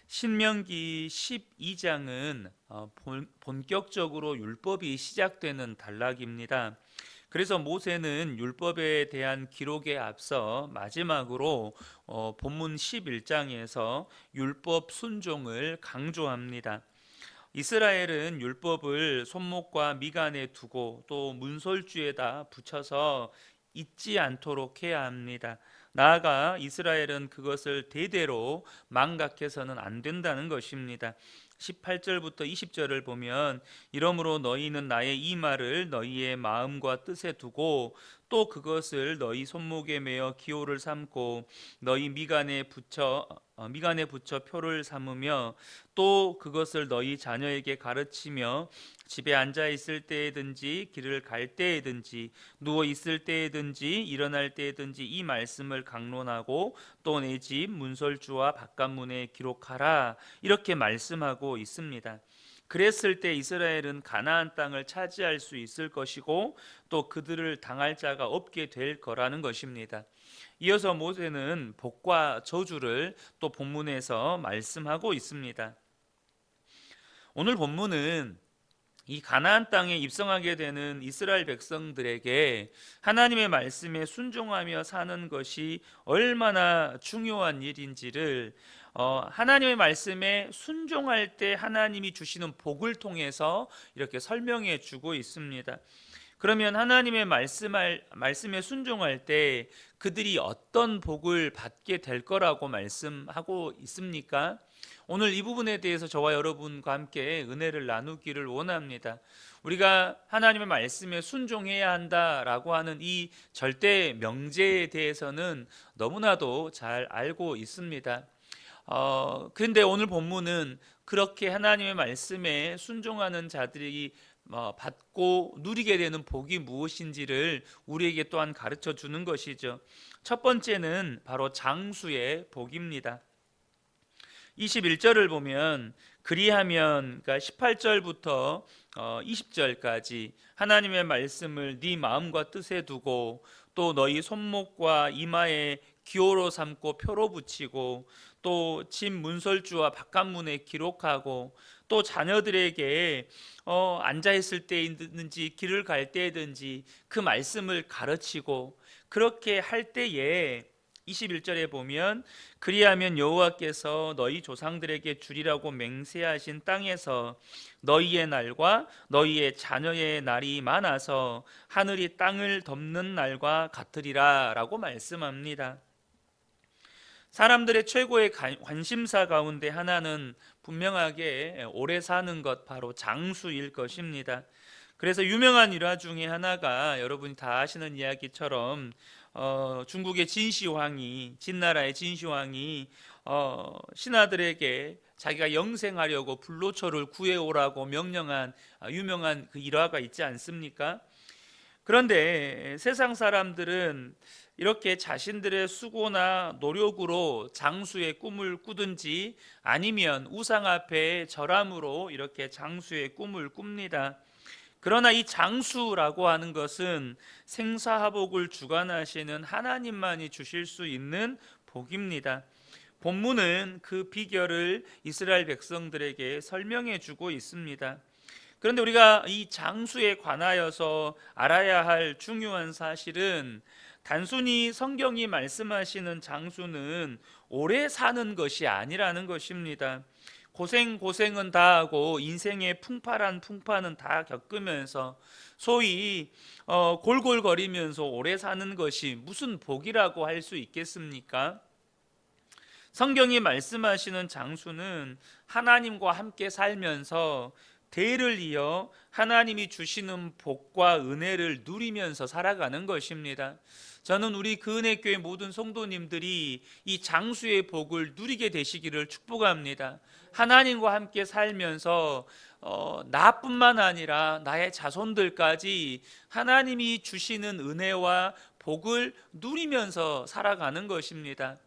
신명기 12장은 본격적으로 율법이 시작되는 단락입니다. 그래서 모세는 율법에 대한 기록에 앞서 마지막으로 본문 11장에서 율법 순종을 강조합니다. 이스라엘은 율법을 손목과 미간에 두고 또 문설주에다 붙여서 잊지 않도록 해야 합니다. 나아가 이스라엘은 그것을 대대로 망각해서는 안 된다는 것입니다. 18절부터 20절을 보면 이러므로 너희는 나의 이 말을 너희의 마음과 뜻에 두고 또 그것을 너희 손목에 매어 기호를 삼고 너희 미간에 붙여 표를 삼으며 또 그것을 너희 자녀에게 가르치며 집에 앉아 있을 때에든지 길을 갈 때에든지 누워 있을 때에든지 일어날 때에든지 이 말씀을 강론하고 또 내 집 문설주와 바깥문에 기록하라, 이렇게 말씀하고 있습니다. 그랬을 때 이스라엘은 가나안 땅을 차지할 수 있을 것이고 또 그들을 당할 자가 없게 될 거라는 것입니다. 이어서 모세는 복과 저주를 또 본문에서 말씀하고 있습니다. 오늘 본문은 이 가나안 땅에 입성하게 되는 이스라엘 백성들에게 하나님의 말씀에 순종하며 사는 것이 얼마나 중요한 일인지를 하나님의 말씀에 순종할 때 하나님이 주시는 복을 통해서 이렇게 설명해 주고 있습니다. 그러면 하나님의 말씀에 순종할 때 그들이 어떤 복을 받게 될 거라고 말씀하고 있습니까? 오늘 이 부분에 대해서 저와 여러분과 함께 은혜를 나누기를 원합니다. 우리가 하나님의 말씀에 순종해야 한다라고 하는 이 절대 명제에 대해서는 너무나도 잘 알고 있습니다. 그런데 오늘 본문은 그렇게 하나님의 말씀에 순종하는 자들이 받고 누리게 되는 복이 무엇인지를 우리에게 또한 가르쳐 주는 것이죠. 첫 번째는 바로 장수의 복입니다. 21절을 보면 그리하면, 그러니까 18절부터 20절까지 하나님의 말씀을 네 마음과 뜻에 두고 또 너희 손목과 이마에 기호로 삼고 표로 붙이고 또 집 문설주와 바깥문에 기록하고 또 자녀들에게 앉아 있을 때이든지 길을 갈 때든지 그 말씀을 가르치고, 그렇게 할 때에 21절에 보면 그리하면 여호와께서 너희 조상들에게 주리라고 맹세하신 땅에서 너희의 날과 너희의 자녀의 날이 많아서 하늘이 땅을 덮는 날과 같으리라 라고 말씀합니다. 사람들의 최고의 관심사 가운데 하나는 분명하게 오래 사는 것, 바로 장수일 것입니다. 그래서 유명한 일화 중에 하나가 여러분이 다 아시는 이야기처럼 중국의 진나라의 진시황이 신하들에게 자기가 영생하려고 불로초를 구해오라고 명령한 유명한 그 일화가 있지 않습니까? 그런데 세상 사람들은 이렇게 자신들의 수고나 노력으로 장수의 꿈을 꾸든지 아니면 우상 앞에 절함으로 이렇게 장수의 꿈을 꿉니다. 그러나 이 장수라고 하는 것은 생사화복을 주관하시는 하나님만이 주실 수 있는 복입니다. 본문은 그 비결을 이스라엘 백성들에게 설명해 주고 있습니다. 그런데 우리가 이 장수에 관하여서 알아야 할 중요한 사실은 단순히 성경이 말씀하시는 장수는 오래 사는 것이 아니라는 것입니다. 고생은 다 하고 인생의 풍파는 다 겪으면서 소위 골골거리면서 오래 사는 것이 무슨 복이라고 할 수 있겠습니까? 성경이 말씀하시는 장수는 하나님과 함께 살면서 대를 이어 하나님이 주시는 복과 은혜를 누리면서 살아가는 것입니다. 저는 우리 그은혜교회 모든 성도님들이 이 장수의 복을 누리게 되시기를 축복합니다. 하나님과 함께 살면서 나뿐만 아니라 나의 자손들까지 하나님이 주시는 은혜와 복을 누리면서 살아가는 것입니다.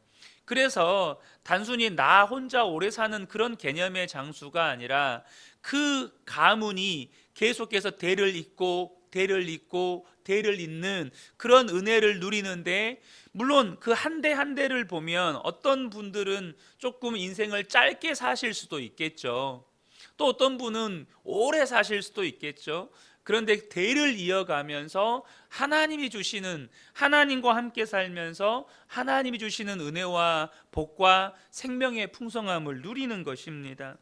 그래서 단순히 나 혼자 오래 사는 그런 개념의 장수가 아니라 그 가문이 계속해서 대를 잇고 대를 잇고 대를 잇는 그런 은혜를 누리는데, 물론 그 한 대 한 대를 보면 어떤 분들은 조금 인생을 짧게 사실 수도 있겠죠. 또 어떤 분은 오래 사실 수도 있겠죠. 그런데 대를 이어가면서 하나님이 주시는, 하나님과 함께 살면서 하나님이 주시는 은혜와 복과 생명의 풍성함을 누리는 것입니다.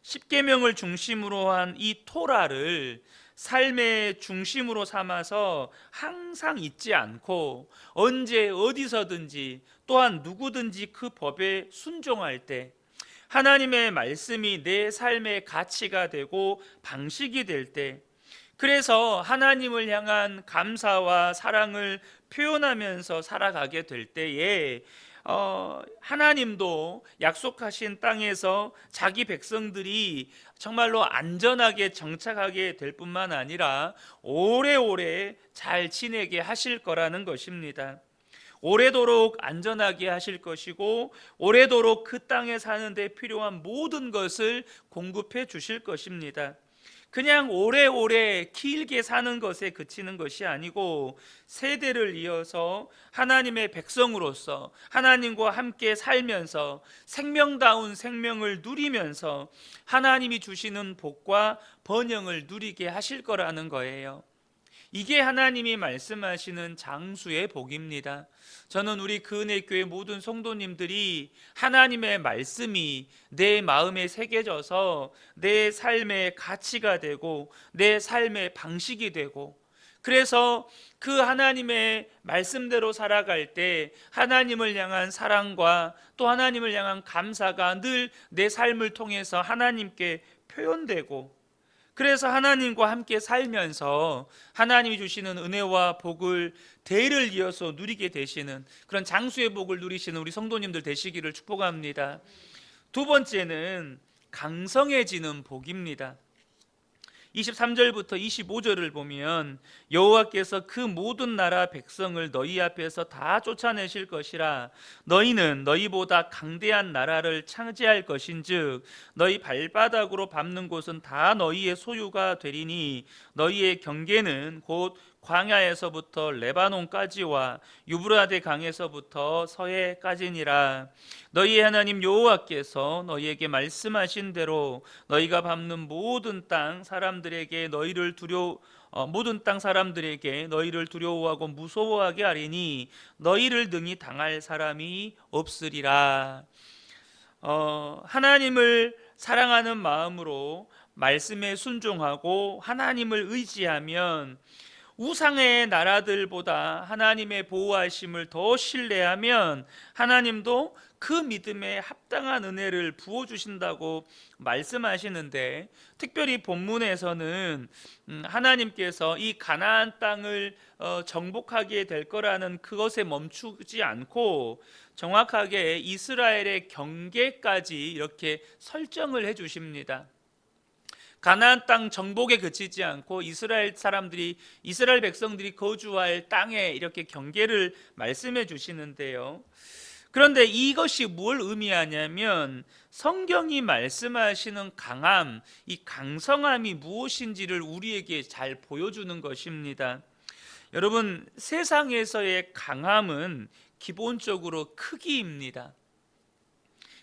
십계명을 중심으로 한 이 토라를 삶의 중심으로 삼아서 항상 잊지 않고 언제 어디서든지 또한 누구든지 그 법에 순종할 때 하나님의 말씀이 내 삶의 가치가 되고 방식이 될 때, 그래서 하나님을 향한 감사와 사랑을 표현하면서 살아가게 될 때에 하나님도 약속하신 땅에서 자기 백성들이 정말로 안전하게 정착하게 될 뿐만 아니라 오래오래 잘 지내게 하실 거라는 것입니다. 오래도록 안전하게 하실 것이고 오래도록 그 땅에 사는 데 필요한 모든 것을 공급해 주실 것입니다. 그냥 오래오래 길게 사는 것에 그치는 것이 아니고 세대를 이어서 하나님의 백성으로서 하나님과 함께 살면서 생명다운 생명을 누리면서 하나님이 주시는 복과 번영을 누리게 하실 거라는 거예요. 이게 하나님이 말씀하시는 장수의 복입니다. 저는 우리 그은혜교회 모든 성도님들이 하나님의 말씀이 내 마음에 새겨져서 내 삶의 가치가 되고 내 삶의 방식이 되고, 그래서 그 하나님의 말씀대로 살아갈 때 하나님을 향한 사랑과 또 하나님을 향한 감사가 늘 내 삶을 통해서 하나님께 표현되고, 그래서 하나님과 함께 살면서 하나님이 주시는 은혜와 복을 대를 이어서 누리게 되시는 그런 장수의 복을 누리시는 우리 성도님들 되시기를 축복합니다. 두 번째는 강성해지는 복입니다. 23절부터 25절을 보면 여호와께서 그 모든 나라 백성을 너희 앞에서 다 쫓아내실 것이라. 너희는 너희보다 강대한 나라를 차지할 것인즉 너희 발바닥으로 밟는 곳은 다 너희의 소유가 되리니 너희의 경계는 곧 광야에서부터 레바논까지와 유브라데 강에서부터 서해까지니라. 너희의 하나님 여호와께서 너희에게 말씀하신 대로 너희가 밟는 모든 땅 사람들에게 너희를 두려워하고 무서워하게 하리니 너희를 능히 당할 사람이 없으리라. 하나님을 사랑하는 마음으로 말씀에 순종하고 하나님을 의지하면 우상의 나라들보다 하나님의 보호하심을 더 신뢰하면 하나님도 그 믿음에 합당한 은혜를 부어주신다고 말씀하시는데, 특별히 본문에서는 하나님께서 이 가나안 땅을 정복하게 될 거라는 그것에 멈추지 않고 정확하게 이스라엘의 경계까지 이렇게 설정을 해 주십니다. 가나안 땅 정복에 그치지 않고 이스라엘 백성들이 거주할 땅에 이렇게 경계를 말씀해 주시는데요. 그런데 이것이 뭘 의미하냐면 성경이 말씀하시는 강함, 이 강성함이 무엇인지를 우리에게 잘 보여주는 것입니다. 여러분, 세상에서의 강함은 기본적으로 크기입니다.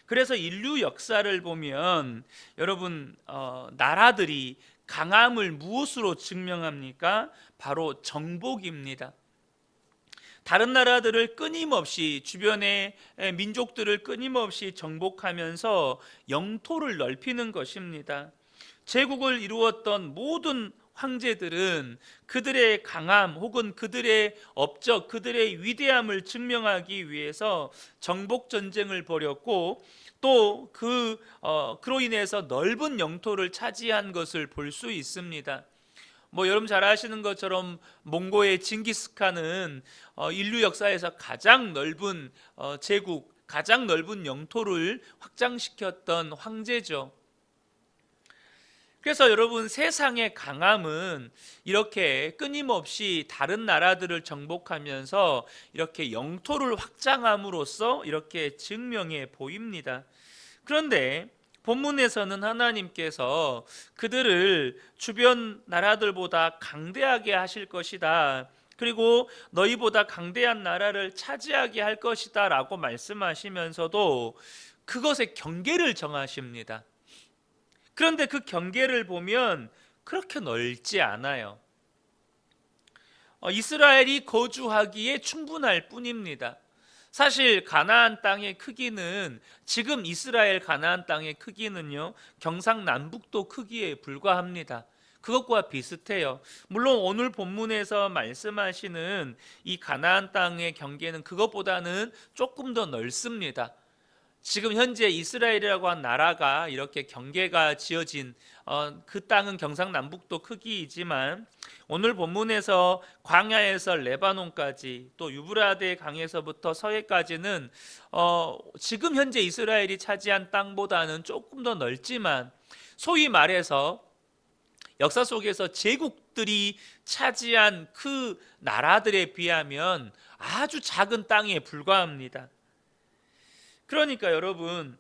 그래서 인류 역사를 보면 여러분, 나라들이 강함을 무엇으로 증명합니까? 바로 정복입니다. 다른 나라들을 끊임없이, 주변의 민족들을 끊임없이 정복하면서 영토를 넓히는 것입니다. 제국을 이루었던 모든 황제들은 그들의 강함 혹은 그들의 업적, 그들의 위대함을 증명하기 위해서 정복 전쟁을 벌였고, 또 그로 인해서 넓은 영토를 차지한 것을 볼 수 있습니다. 여러분 잘 아시는 것처럼 몽고의 징기스칸은 인류 역사에서 가장 넓은 제국, 가장 넓은 영토를 확장시켰던 황제죠. 그래서 여러분, 세상의 강함은 이렇게 끊임없이 다른 나라들을 정복하면서 이렇게 영토를 확장함으로써 이렇게 증명해 보입니다. 그런데 본문에서는 하나님께서 그들을 주변 나라들보다 강대하게 하실 것이다. 그리고 너희보다 강대한 나라를 차지하게 할 것이다 라고 말씀하시면서도 그것의 경계를 정하십니다. 그런데 그 경계를 보면 그렇게 넓지 않아요. 이스라엘이 거주하기에 충분할 뿐입니다. 사실 가나안 땅의 크기는, 지금 이스라엘 가나안 땅의 크기는요, 경상남북도 크기에 불과합니다. 그것과 비슷해요. 물론 오늘 본문에서 말씀하시는 이 가나안 땅의 경계는 그것보다는 조금 더 넓습니다. 지금 현재 이스라엘이라고 한 나라가 이렇게 경계가 지어진 그 땅은 경상남북도 크기이지만, 오늘 본문에서 광야에서 레바논까지, 또 유브라데 강에서부터 서해까지는 지금 현재 이스라엘이 차지한 땅보다는 조금 더 넓지만, 소위 말해서 역사 속에서 제국들이 차지한 그 나라들에 비하면 아주 작은 땅에 불과합니다. 그러니까 여러분,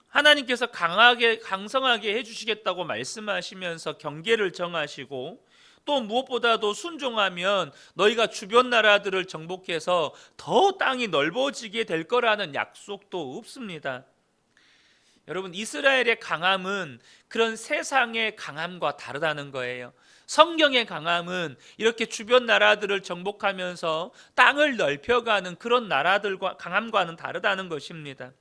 하나님께서 강성하게 해주시겠다고 말씀하시면서 경계를 정하시고, 또 무엇보다도 순종하면 너희가 주변 나라들을 정복해서 더 땅이 넓어지게 될 거라는 약속도 없습니다. 여러분, 이스라엘의 강함은 그런 세상의 강함과 다르다는 거예요. 성경의 강함은 이렇게 주변 나라들을 정복하면서 땅을 넓혀가는 그런 나라들과 강함과는 다르다는 것입니다.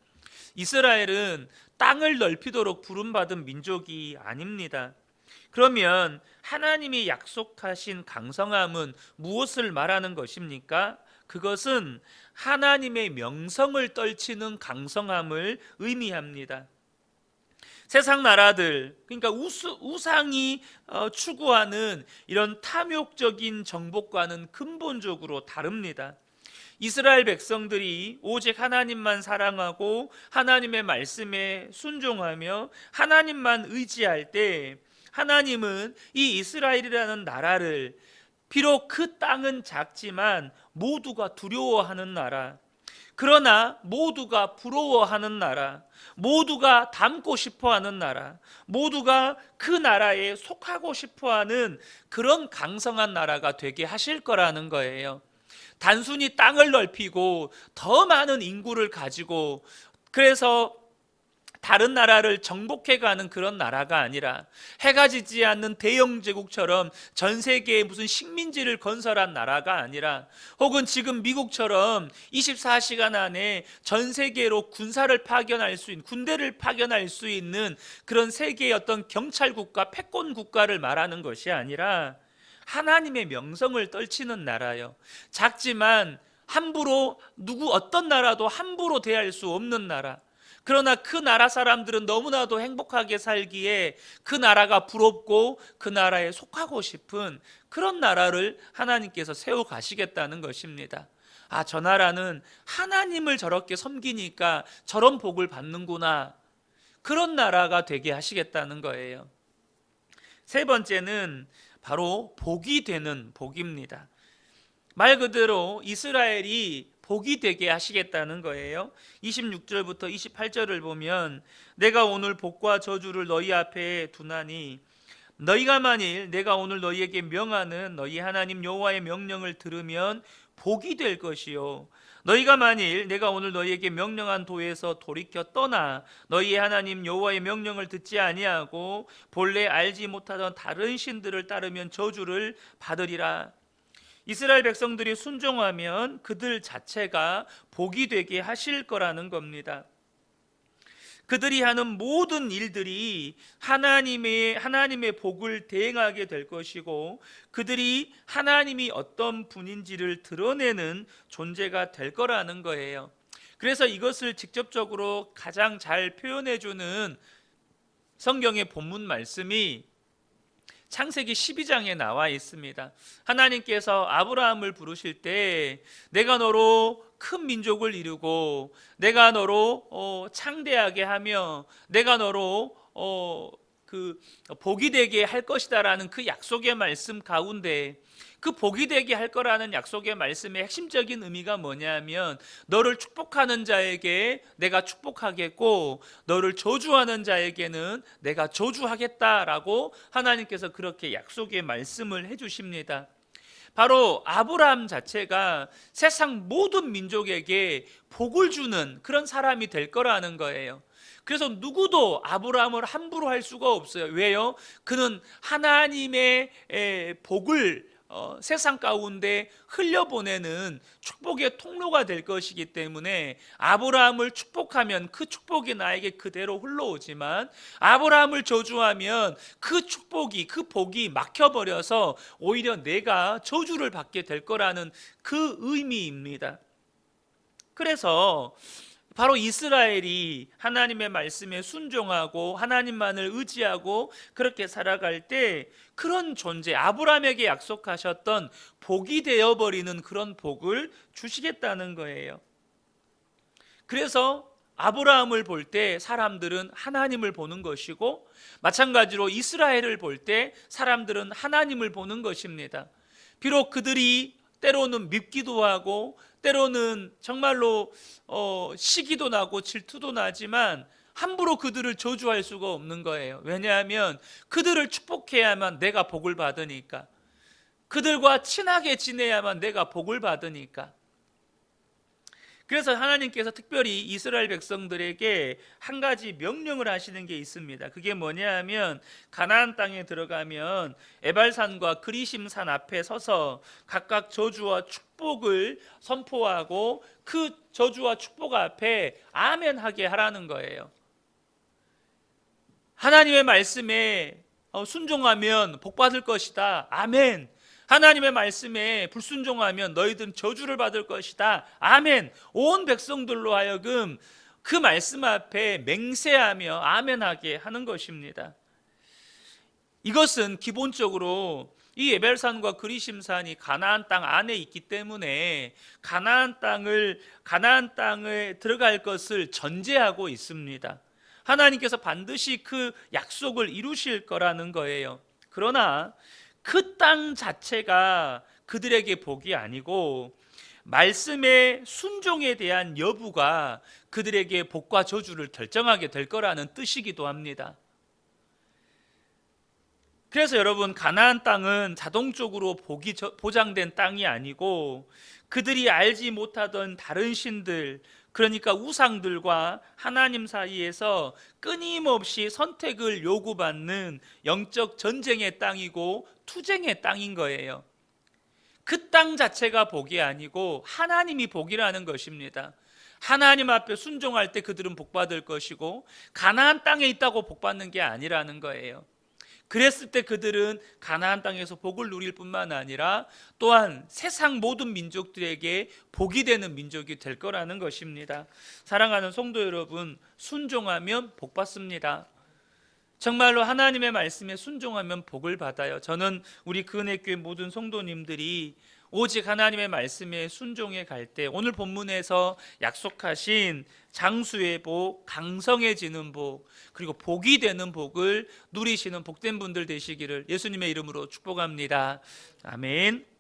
이스라엘은 땅을 넓히도록 부름받은 민족이 아닙니다. 그러면 하나님이 약속하신 강성함은 무엇을 말하는 것입니까? 그것은 하나님의 명성을 떨치는 강성함을 의미합니다. 세상 나라들, 그러니까 우상이 추구하는 이런 탐욕적인 정복과는 근본적으로 다릅니다. 이스라엘 백성들이 오직 하나님만 사랑하고 하나님의 말씀에 순종하며 하나님만 의지할 때, 하나님은 이 이스라엘이라는 나라를, 비록 그 땅은 작지만 모두가 두려워하는 나라, 그러나 모두가 부러워하는 나라, 모두가 닮고 싶어하는 나라, 모두가 그 나라에 속하고 싶어하는 그런 강성한 나라가 되게 하실 거라는 거예요. 단순히 땅을 넓히고 더 많은 인구를 가지고 그래서 다른 나라를 정복해가는 그런 나라가 아니라, 해가 지지 않는 대영 제국처럼 전 세계에 무슨 식민지를 건설한 나라가 아니라, 혹은 지금 미국처럼 24시간 안에 전 세계로 군대를 파견할 수 있는 그런 세계의 어떤 경찰국가, 패권 국가를 말하는 것이 아니라 하나님의 명성을 떨치는 나라요. 작지만 함부로 어떤 나라도 함부로 대할 수 없는 나라. 그러나 그 나라 사람들은 너무나도 행복하게 살기에 그 나라가 부럽고 그 나라에 속하고 싶은 그런 나라를 하나님께서 세워 가시겠다는 것입니다. 아, 저 나라는 하나님을 저렇게 섬기니까 저런 복을 받는구나. 그런 나라가 되게 하시겠다는 거예요. 세 번째는 바로 복이 되는 복입니다. 말 그대로 이스라엘이 복이 되게 하시겠다는 거예요. 26절부터 28절을 보면, 내가 오늘 복과 저주를 너희 앞에 두나니 너희가 만일 내가 오늘 너희에게 명하는 너희 하나님 여호와의 명령을 들으면 복이 될 것이요, 너희가 만일 내가 오늘 너희에게 명령한 도에서 돌이켜 떠나 너희의 하나님 여호와의 명령을 듣지 아니하고 본래 알지 못하던 다른 신들을 따르면 저주를 받으리라. 이스라엘 백성들이 순종하면 그들 자체가 복이 되게 하실 거라는 겁니다. 그들이 하는 모든 일들이 하나님의 복을 대행하게 될 것이고, 그들이 하나님이 어떤 분인지를 드러내는 존재가 될 거라는 거예요. 그래서 이것을 직접적으로 가장 잘 표현해주는 성경의 본문 말씀이 창세기 12장에 나와 있습니다. 하나님께서 아브라함을 부르실 때 내가 너로 큰 민족을 이루고 내가 너로 창대하게 하며 내가 너로 복이 되게 할 것이다라는 그 약속의 말씀 가운데, 그 복이 되게 할 거라는 약속의 말씀의 핵심적인 의미가 뭐냐면 너를 축복하는 자에게 내가 축복하겠고 너를 저주하는 자에게는 내가 저주하겠다라고 하나님께서 그렇게 약속의 말씀을 해주십니다. 바로 아브라함 자체가 세상 모든 민족에게 복을 주는 그런 사람이 될 거라는 거예요. 그래서 누구도 아브라함을 함부로 할 수가 없어요. 왜요? 그는 하나님의 복을 세상 가운데 흘려보내는 축복의 통로가 될 것이기 때문에 아브라함을 축복하면 그 축복이 나에게 그대로 흘러오지만 아브라함을 저주하면 그 축복이, 그 복이 막혀버려서 오히려 내가 저주를 받게 될 거라는 그 의미입니다. 그래서 바로 이스라엘이 하나님의 말씀에 순종하고 하나님만을 의지하고 그렇게 살아갈 때 그런 존재, 아브라함에게 약속하셨던 복이 되어버리는 그런 복을 주시겠다는 거예요. 그래서 아브라함을 볼 때 사람들은 하나님을 보는 것이고 마찬가지로 이스라엘을 볼 때 사람들은 하나님을 보는 것입니다. 비록 그들이 때로는 밉기도 하고 때로는 정말로 시기도 나고 질투도 나지만 함부로 그들을 저주할 수가 없는 거예요. 왜냐하면 그들을 축복해야만 내가 복을 받으니까, 그들과 친하게 지내야만 내가 복을 받으니까. 그래서 하나님께서 특별히 이스라엘 백성들에게 한 가지 명령을 하시는 게 있습니다. 그게 뭐냐 하면 가나안 땅에 들어가면 에발산과 그리심산 앞에 서서 각각 저주와 축복을 선포하고 그 저주와 축복 앞에 아멘 하게 하라는 거예요. 하나님의 말씀에 순종하면 복 받을 것이다. 아멘. 하나님의 말씀에 불순종하면 너희들은 저주를 받을 것이다. 아멘. 온 백성들로 하여금 그 말씀 앞에 맹세하며 아멘하게 하는 것입니다. 이것은 기본적으로 이 에벨산과 그리심산이 가나안 땅 안에 있기 때문에 가나안 땅에 들어갈 것을 전제하고 있습니다. 하나님께서 반드시 그 약속을 이루실 거라는 거예요. 그러나 그 땅 자체가 그들에게 복이 아니고 말씀의 순종에 대한 여부가 그들에게 복과 저주를 결정하게 될 거라는 뜻이기도 합니다. 그래서 여러분, 가나안 땅은 자동적으로 복이 보장된 땅이 아니고 그들이 알지 못하던 다른 신들, 그러니까 우상들과 하나님 사이에서 끊임없이 선택을 요구받는 영적 전쟁의 땅이고 투쟁의 땅인 거예요. 그 땅 자체가 복이 아니고 하나님이 복이라는 것입니다. 하나님 앞에 순종할 때 그들은 복받을 것이고 가나안 땅에 있다고 복받는 게 아니라는 거예요. 그랬을 때 그들은 가나안 땅에서 복을 누릴 뿐만 아니라 또한 세상 모든 민족들에게 복이 되는 민족이 될 거라는 것입니다. 사랑하는 성도 여러분, 순종하면 복 받습니다. 정말로 하나님의 말씀에 순종하면 복을 받아요. 저는 우리 그은혜교회 모든 성도님들이 오직 하나님의 말씀에 순종해 갈 때 오늘 본문에서 약속하신 장수의 복, 강성해지는 복, 그리고 복이 되는 복을 누리시는 복된 분들 되시기를 예수님의 이름으로 축복합니다. 아멘.